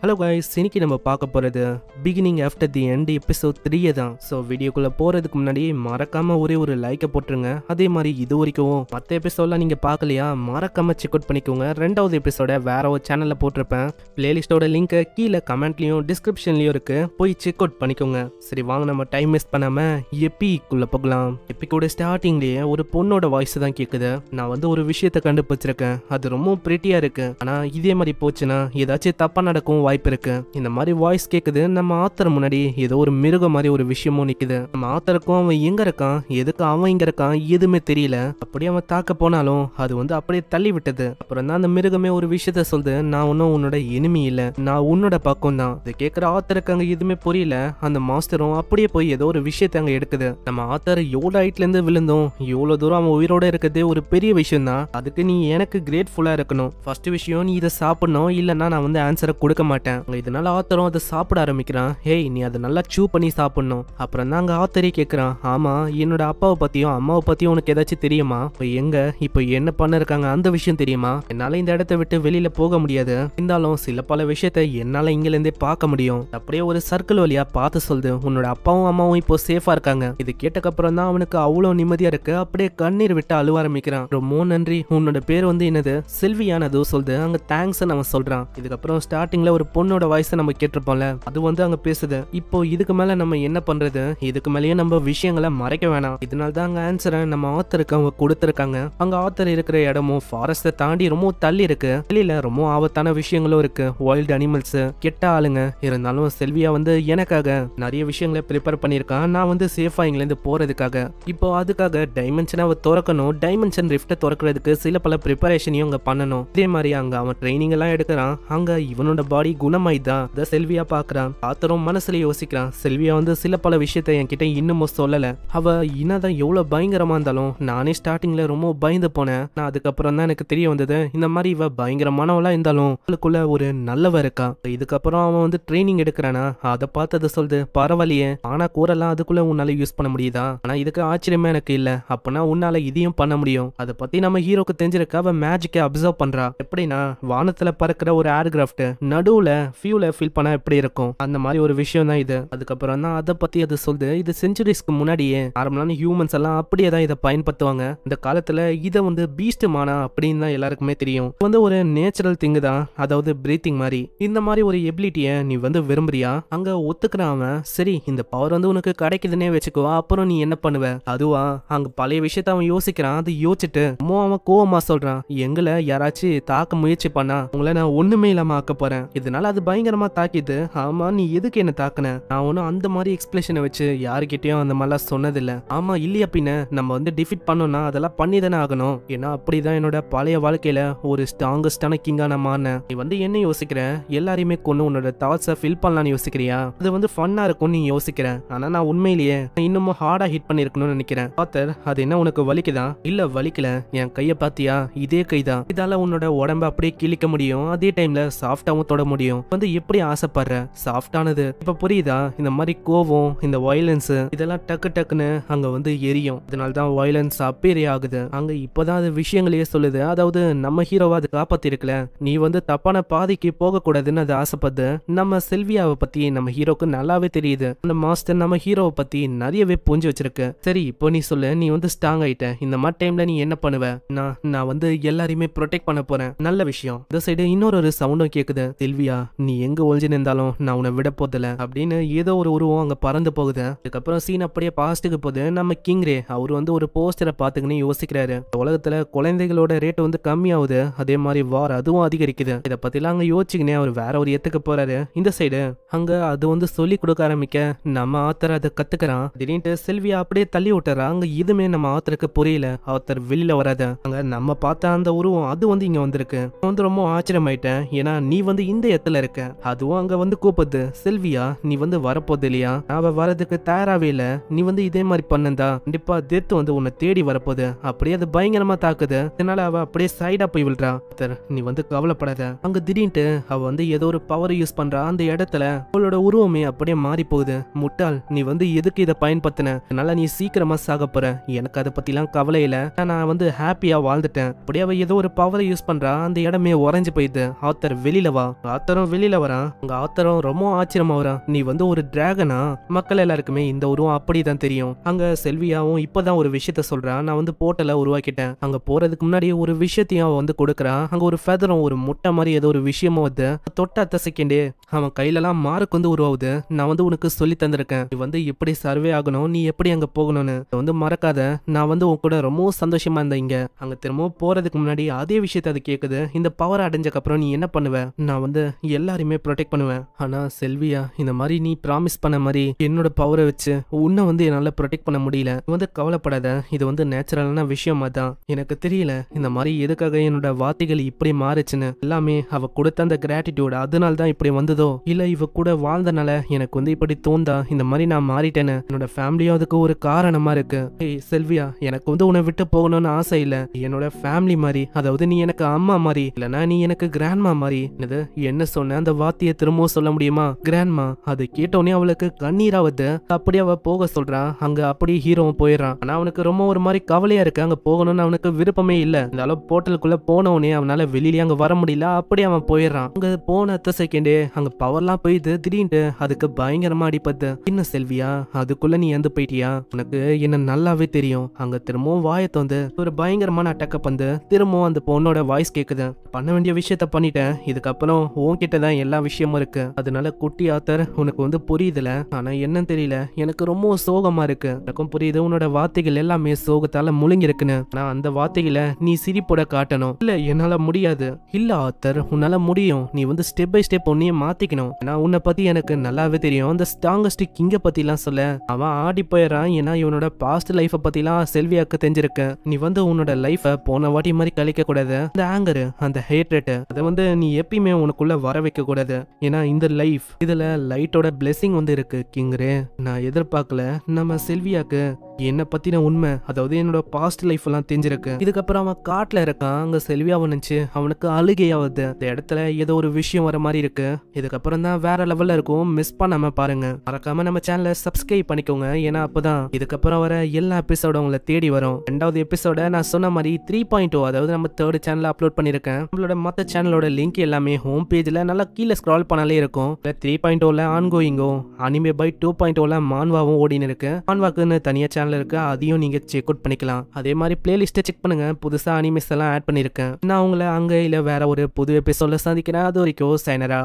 Hello guys, இன்னைக்கு நம்ம பார்க்க போகிறது beginning after the end episode 3 தான். ஸோ வீடியோக்குள்ளே போகிறதுக்கு முன்னாடி மறக்காமல் ஒரு லைக்கை போட்டுருங்க. அதே மாதிரி இது வரைக்கும் மற்ற எபிசோடெலாம் நீங்கள் பார்க்கலையா, மறக்காமல் செக் அவுட் பண்ணிக்கோங்க. 2வது எபிசோட வேற ஒரு சேனலில் போட்டிருப்பேன். பிளேலிஸ்ட்டோட லிங்க்கை கீழே கமெண்ட்லேயும் டிஸ்கிரிப்ஷன்லேயும் இருக்குது, போய் செக் அவுட் பண்ணிக்கோங்க. சரி வாங்க, நம்ம டைம் வேஸ்ட் பண்ணாமல் எப்பிக்குள்ளே போகலாம். எப்பிக்கோட ஸ்டார்டிங்லேயே ஒரு பொண்ணோட வாய்ஸ் தான் கேட்குது. நான் ஒரு விஷயத்தை கண்டுபிடிச்சிருக்கேன், அது ரொம்ப பிரிட்டியாக இருக்கு. ஆனால் இதே மாதிரி போச்சுன்னா ஏதாச்சும் தப்பாக நடக்கும் வாய்ப்பு இருக்கு. இந்த மாதிரி வாய்ஸ் கேக்குது. நம்ம ஆத்தர் முன்னாடி ஏதோ ஒரு மிருகம் மாதிரி ஒரு விஷயமும் நிக்குது. நம்ம ஆத்தருக்கும் அவன் எங்க இருக்கான், எதுக்கு அவன் இங்க இருக்கான் எதுவுமே தெரியல. அப்படியே அவன் தாக்க போனாலும் அது அப்படியே தள்ளி விட்டது. அப்புறம் தான் அந்த மிருகமே ஒரு விஷயத்த சொல்லுது, நான் ஒன்னும் உன்னோட எனிமி இல்ல, நான் உன்னோட பக்கம் தான். இதை கேட்கிற ஆத்தருக்கு அங்க எதுவுமே புரியல. அந்த மாஸ்டரும் அப்படியே போய் ஏதோ ஒரு விஷயத்த அங்க எடுக்குது. நம்ம ஆத்தர் எவ்வளவு ஹைட்ல இருந்து விழுந்தோம், எவ்வளவு தூரம் அவன் உயிரோட இருக்கிறதே ஒரு பெரிய விஷயம் தான். அதுக்கு நீ எனக்கு கிரேட்ஃபுல்லா இருக்கணும். ஃபர்ஸ்ட் விஷயம், நீ இதை சாப்பிடணும், இல்லைன்னா நான் ஆன்சரை கொடுக்க மாட்டேன். இதனால ஆத்தரும் அதை சாப்பிட ஆரம்பிக்கிறான். ஹேய், நீ அதை நல்லா சூ பண்ணி சாப்பிடணும். அப்புறம் தான் அங்க ஆத்தரே கேட்கிறான், ஆமா என்னோட அப்பாவை பத்தியும் அம்மாவை பத்தியும் உனக்கு ஏதாச்சும் தெரியுமா? இப்போ என்ன பண்ண இருக்காங்க அந்த விஷயம் தெரியுமா? என்னால இந்த இடத்த விட்டு வெளியில போக முடியாது, இருந்தாலும் சில பல விஷயத்த என்னால இங்கில இருந்தே பார்க்க முடியும். அப்படியே ஒரு சர்க்கிள் வழியா பார்த்து சொல்லுது, உன்னோட அப்பாவும் அம்மாவும் இப்போ சேஃபா இருக்காங்க. இது கேட்டக்கப்புறம் தான் அவனுக்கு அவ்வளவு நிம்மதியா இருக்கு. அப்படியே கண்ணீர் விட்டு அழுவ ஆரம்பிக்கிறான். ரொம்ப நன்றி, உன்னோட பேர் என்னது, செல்வியானதோ சொல்லுது. அங்க தேங்க்ஸ் அவன் சொல்றான். இதுக்கப்புறம் ஸ்டார்டிங்ல ஒரு பொண்ணோட வாய்ஸ் நம்ம கேட்டிருப்போம்ல, அது அங்க பேசுது. இப்போ இதுக்கு மேல நம்ம என்ன பண்றது, இதுக்கு மேலேயே நம்ம விஷயங்களை மறைக்க வேணாம். இதனால தான் அங்க ஆன்சரை நம்ம ஆத்தருக்கு அவங்க கொடுத்துருக்காங்க. அங்க ஆத்தர் இருக்கிற இடமும் ஃபாரஸ்ட்டை தாண்டி ரொம்ப தள்ளி இருக்கு. வெளியில ரொம்ப ஆபத்தான விஷயங்களும் இருக்கு, வைல்டு அனிமல்ஸ், கெட்ட ஆளுங்க. இருந்தாலும் செல்வியா எனக்காக நிறைய விஷயங்களை ப்ரிப்பேர் பண்ணியிருக்கான். நான் சேஃபா இங்கிலேருந்து போறதுக்காக. இப்போ அதுக்காக டைமென்ஷனை திறக்கணும். டைமென்ஷன் ரிஃப்ட்டை திறக்கிறதுக்கு சில பல ப்ரிப்பரேஷனையும் அங்க பண்ணணும். இதே மாதிரி அங்க அவன் ட்ரைனிங் எல்லாம் எடுக்கிறான். அங்க இவனோட பாடி குணமாயிதான் செல்வியா பாக்குறான். ஆத்தரும் மனசுல யோசிக்கிறான், செல்வியா சில பல விஷயத்த என்கிட்ட இன்னமும் சொல்லல. அவ என்னதான் எவ்வளவு பயங்கரமா இருந்தாலும் நானே ஸ்டார்டிங்ல ரொம்ப பயந்து போனேன். நான் அதுக்கப்புறம் தான் எனக்கு தெரிய வந்தது, இந்த மாதிரி இவ பயங்கரமானவளா இருந்தாலும் அவளுக்குள்ள ஒரு நல்லவ இருக்கா. இதுக்கப்புறம் அவன் ட்ரைனிங் எடுக்கிறானா, அதை பார்த்தது சொல்லுது, பரவாயில்லையே, ஆனா கூறலாம் அதுக்குள்ள உன்னால யூஸ் பண்ண முடியுதா? ஆனா இதுக்கு ஆச்சரியமா எனக்கு இல்ல. அப்பனா உன்னால இதையும் பண்ண முடியும். அதை பத்தி நம்ம ஹீரோக்கு தெரிஞ்சிருக்க. அவ மேஜிக்கை அப்சர்வ் பண்றா. எப்படின்னா, வானத்துல பறக்கிற ஒரு ஏர்கிராஃப்ட் நடுவுல ஃபியூல ஃபில் பண்ணா எப்படி இருக்கும், அந்த மாதிரி ஒரு விஷயம் தான் இது. அதுக்கப்புறம் தான் அதை பத்தி அது சொல்லுது. இது செஞ்சுரிஸ்க்கு முன்னாடியே நார்மலான ஹியூமன்ஸ் எல்லாம் அப்படியே தான் இதை பயன்படுத்துவாங்க. இந்த காலத்துல இதை பீஸ்ட் மானா அப்படின்னு தான் எல்லாருக்குமே தெரியும். ஒரு நேச்சுரல் திங் தான், அதாவது பிரீத்திங் மாதிரி. இந்த மாதிரி ஒரு எபிலிட்டியை நீ விரும்புறியா? அங்க ஒத்துக்கிறான். சரி, இந்த பவர் உனக்கு கிடைக்குதுன்னே வச்சுக்கோ, அப்புறம் நீ என்ன பண்ணுவ? அதுவா, அங்க பழைய விஷயத்த அவன் யோசிக்கிறான். அது யோசிச்சுட்டு அவன் கோவமா சொல்றான், எங்களை யாராச்சும் தாக்க முயற்சி பண்ணா உங்களை நான் ஒண்ணுமே இல்லாம ஆக்க போறேன். இதனால அது பயங்கரமா தாக்கிது. ஆமா, நீ எதுக்கு என்ன தாக்குன? நான் ஒன்னும் அந்த மாதிரி எக்ஸ்பிரஷனை வச்சு யாருக்கிட்டையும் அந்த மாதிரிலாம் சொன்னதில்ல. ஆமா இல்லையா, பின்ன நம்ம டிஃபீட் பண்ணோம்னா அதெல்லாம் பண்ணி தானே ஆகணும். ஏன்னா அப்படிதான் என்னோட பழைய வாழ்க்கையில ஒரு ஸ்ட்ராங்கஸ்டான கிங்கா நான் மாறினேன். நீ என்ன யோசிக்கிற, எல்லாரையுமே கொண்டு உன்னோட தாட்ஸை ஃபில் பண்ணலான்னு யோசிக்கிறியா? அது ஃபன்னா இருக்கும் நீ யோசிக்கிற. ஆனா நான் உண்மையிலேயே இன்னமும் ஹார்டா ஹிட் பண்ணிருக்கணும்னு நினைக்கிறேன். ஆத்தர், அது என்ன உனக்கு வலிக்குதா? இல்ல வலிக்கல, என் கைய பாத்தியா, இதே கைதான். இதால உன்னோட உடம்ப அப்படியே கிழிக்க முடியும், அதே டைம்ல சாஃப்டாவும் தொட முடியும். எப்படி ஆசைப்படுற சாஃப்டானது இப்ப புரியுதா? இந்த மாதிரி கோவம், இந்த வயலன்ஸ், இதெல்லாம் டக்கு டக்குன்னு அங்க எரியும். இதனால்தான் வயலன்ஸ் அப்பேரே ஆகுது. அங்க இப்பதான் அது விஷயங்களையே சொல்லுது. அதாவது நம்ம ஹீரோவா அது காப்பாத்தி இருக்கல, நீ தப்பான பாதைக்கு போக கூடாதுன்னு அது ஆசைப்படுது. நம்ம செல்வியாவை பத்தி நம்ம ஹீரோக்கு நல்லாவே தெரியுது. அந்த மாஸ்டர் நம்ம ஹீரோவை பத்தி நிறையவே புரிஞ்சு வச்சிருக்கு. சரி, இப்போ நீ சொல்லு, நீ ஸ்ட்ராங் ஆயிட்ட, இந்த மாதிரி டைம்ல நீ என்ன பண்ணுவ? நான் எல்லாரையுமே ப்ரொடெக்ட் பண்ண போறேன். நல்ல விஷயம். இந்த சைடு இன்னொரு சவுண்டும் கேக்குது, செல்வியா நீ எங்க ஒளிஞ்சு நின்றாலும் நான் உன்னை விட போதில்ல அப்படின்னு ஏதோ ஒரு உருவம் அங்க பறந்து போகுது. அதுக்கப்புறம் சீன் அப்படியே பாஸ்ட்டுக்கு போகுது. நம்ம கிங்ரே அவர் ஒரு போஸ்டரை பாத்துக்கின்னு யோசிக்கிறாரு. உலகத்துல குழந்தைகளோட ரேட் கம்மியாகுது, அதே மாதிரி வார் அதுவும் அதிகரிக்குது. இதை பத்திலாம் அங்க யோசிச்சுக்கினே அவர் வேற ஒரு இடத்துக்கு போறாரு. இந்த சைடு அங்க அது சொல்லி கொடுக்க ஆரம்பிக்க நம்ம ஆத்தர் அதை கத்துக்கிறான். திடீர்னு செல்வியா அப்படியே தள்ளி விட்டுறா. அங்க இதுமே நம்ம ஆத்தருக்கு புரியல. ஆத்தர் வெளியில வராத, அங்க நம்ம பார்த்த அந்த உருவம் அது இங்க வந்திருக்கு. ரொம்ப ஆச்சரியமாயிட்டேன், ஏன்னா நீ இந்த இடத்துல இருக்க. அதுவும் அங்க கூப்பிடுது, செல்வியா நீ வரப்போது இல்லையா? அவ வரதுக்கு தயாராவே இல்ல. நீ இதே மாதிரி பண்ணந்தா கண்டிப்பா டெத் உன்னை தேடி வரப்போகுது. அப்படியே அது பயங்கரமா தாக்குது. இதனால அவ அப்படியே சைடா போய் விழுறா. நீ கவலைப்படாத. அங்க திடீர்னு அவ ஏதோ ஒரு பவர் யூஸ் பண்றா. அந்த இடத்துல அவளோட உருவமே அப்படியே மாறி போகுது. முட்டாள், நீ எதுக்கு இதை பயன்படுத்தின? அதனால நீ சீக்கிரமா சாக போற. எனக்கு அதை பத்திலாம் கவலை இல்ல, நான் ஹாப்பியா வாழ்ந்துட்டேன். அப்படியே அவ ஏதோ ஒரு பவரை யூஸ் பண்றா. அந்த இடமே உறைஞ்சு போயிடுது. ஆத்தர் வெளியில வா. ஆத்தர் ஆத்தரும் வெளியில வரான். அங்க ஆத்தரும் ரொம்ப ஆச்சரியமா வரான். நீ வந்து ஒரு டிராகனா? மக்கள் எல்லாருக்குமே இந்த உருவம் அப்படிதான் தெரியும். அங்க செல்வியாவும் இப்பதான் ஒரு விஷயத்த சொல்றான். நான் வந்து போர்ட்டலை உருவாக்கிட்டேன். அங்க போறதுக்கு முன்னாடி ஒரு விஷயத்தையும் அவன் வந்து கொடுக்குறான். அங்க ஒரு ஃபெதரும் ஒரு முட்டை மாதிரி ஏதோ ஒரு விஷயமும் வந்து தொட்ட அத்த செகண்டே அவன் கையிலலாம் மார்க் வந்து உருவாகுது. நான் வந்து உனக்கு சொல்லி தந்திருக்கேன், நீ வந்து எப்படி சர்வே ஆகணும், நீ எப்படி அங்க போகணும்னு வந்து மறக்காத. நான் வந்து உன் கூட ரொம்பவும் சந்தோஷமா இருந்தேன். இங்க அங்க திரும்பவும் போறதுக்கு முன்னாடி அதே விஷயத்த அது கேக்குது. இந்த பவர் அடைஞ்சக்கு அப்புறம் நீ என்ன பண்ணுவ? நான் வந்து எல்லாரையுமே ப்ரொடெக்ட் பண்ணுவேன். ஆனா செல்வியா, இந்த மாதிரி நீ ப்ராமிஸ் பண்ண மாதிரி என்னோட பவரை வச்சு உன்னை வந்து என்னால ப்ரொடெக்ட் பண்ண முடியல. நீ வந்து கவலைப்படாத, இது வந்து நேச்சுரலான விஷயமா தான். எனக்கு தெரியல இந்த மாதிரி எதுக்காக என்னோட வார்த்தைகள் இப்படி மாறுச்சுன்னு. எல்லாமே அவ கொடுத்த அந்த கிராட்டிடியூட் அதனால தான் இப்படி வந்ததோ, இல்ல இவ கூட வாழ்ந்தனால எனக்கு வந்து இப்படி தோந்தா இந்த மாதிரி நான் மாறிட்டேன்னு. என்னோட ஃபேமிலியும் அதுக்கு ஒரு காரணமா இருக்கு. ஏய் செல்வியா, எனக்கு வந்து உன்னை விட்டு போகணும்னு ஆசை இல்ல. என்னோட ஃபேமிலி மாதிரி, அதாவது நீ எனக்கு அம்மா மாதிரி, இல்லனா நீ எனக்கு கிராண்ட்மா மாதிரி. என்ன சொன்ன? அந்த வார்த்தையை திரும்பவும் சொல்ல முடியுமா? கிராண்ட்மா. அது கேட்டோடனே அவளுக்கு கண்ணீராவது. அப்படியே அவ போக சொல்றான். அங்க அப்படியே ஹீரோவும் போயிடறான். ஆனா அவனுக்கு ரொம்ப ஒரு மாதிரி கவலையா இருக்கு. அங்க போகணும்னு அவனுக்கு விருப்பமே இல்ல. இருந்தாலும் போர்ட்டலுக்குள்ள போனவனே அவனால வெளியிலே அங்க வர முடியல. அப்படியே அவன் போயிடறான். அங்க போன அத்த செகண்டே அங்க பவர்லாம் போயிது. திடீர்னு அதுக்கு பயங்கரமா அடிப்பது. என்ன செல்வியா, அதுக்குள்ள நீ இறந்து போயிட்டியா? உனக்கு என்ன நல்லாவே தெரியும். அங்க திரும்பவும் வாயத்தை வந்து ஒரு பயங்கரமான அட்டாக்க வந்து திரும்பவும் அந்த பொண்ணோட வாய்ஸ் கேக்குது. பண்ண வேண்டிய விஷயத்த பண்ணிட்டேன், இதுக்கப்புறம் உன்கிட்ட தான் எல்லா விஷயமும் இருக்கு. அதனால குட்டி ஆத்தர், உனக்கு வந்து புரியுதுல. ஆனா என்னன்னு தெரியல, எனக்கு ரொம்ப சோகமா இருக்கு. எனக்கும் புரியுது உன்னோட வார்த்தைகள் எல்லாமே சோகத்தால முழுங்கி இருக்குன்னு. ஆனா அந்த வார்த்தைகளை நீ சிரிப்போட காட்டணும். இல்ல என்னால முடியாது. இல்ல ஆத்தர், உன்னால முடியும். நீ வந்து ஸ்டெப் பை ஸ்டெப் உன்னையே மாத்திக்கணும். ஏன்னா உன்னை பத்தி எனக்கு நல்லாவே தெரியும். அந்த ஸ்ட்ராங்கஸ்ட் கிங்க பத்தி எல்லாம் சொல்ல அவன் ஆடி போயிடறான். ஏன்னா இவனோட பாஸ்ட் லைஃப பத்தி எல்லாம் செல்வியாக்கு தெரிஞ்சிருக்கு. நீ வந்து உன்னோட லைஃப போன வாட்டி மாதிரி கழிக்க கூடாது. அந்த ஆங்கர், அந்த ஹேட்ரேட், அதை வந்து நீ எப்பயுமே உனக்குள்ள வர வைக்க கூடாது. ஏன்னா இந்த லைஃப் இதுல லைட்டோட பிளெஸிங் வந்து இருக்கு கிங்கரே. நான் எதிர்பார்க்கல நம்ம செல்வியாக்கு என்ன பத்தின உண்மை, அதாவது என்னோட பாஸ்ட் லைஃப் எல்லாம் தெரிஞ்சிருக்கு. இதுக்கப்புறம் அவன் காட்டுல இருக்கான். அங்க செல்வியாவை நினைச்சு அவனுக்கு அழுகையாவது. இந்த இடத்துல ஏதோ ஒரு விஷயம் வர மாதிரி இருக்கு. இதுக்கப்புறம் தான் வேற லெவல்ல இருக்கும். மிஸ் பண்ணாம பாருங்க. மறக்காம நம்ம சேனலை சப்ஸ்கிரைப் பண்ணிக்கோங்க. ஏன்னா அப்பதான் இதுக்கப்புறம் வர எல்லா எபிசோட உங்களை தேடி வரும். 2வது எபிசோட நான் சொன்ன மாதிரி 3.0, அதாவது நம்ம 3rd சேனல்ல அப்லோட் பண்ணிருக்கேன். நம்மளோட மத்த சேனலோட லிங்க் எல்லாமே ஹோம் பேஜ்ல நல்லா கீழே ஸ்க்ரால் பண்ணாலே இருக்கும். 3.0ல ஆன்கோயிங்கும், அனிமே பை 2.0ல மான்வாவும் ஓடின்னு இருக்கு. மான்வாக்குன்னு தனியா சேனல் இருக்கு, அதையும் நீங்க செக் அவுட் பண்ணிக்கலாம். அதே மாதிரி பிளேலிஸ்ட்டை செக் பண்ணுங்க, புதுசா அனிமேஸ் எல்லாம் ஆட் பண்ணிருக்கேன். நான் உங்களை அங்க இல்ல வேற ஒரு புது எபிசோட்ல சந்திக்கிறேன். அது வரைக்கும் சைனரா.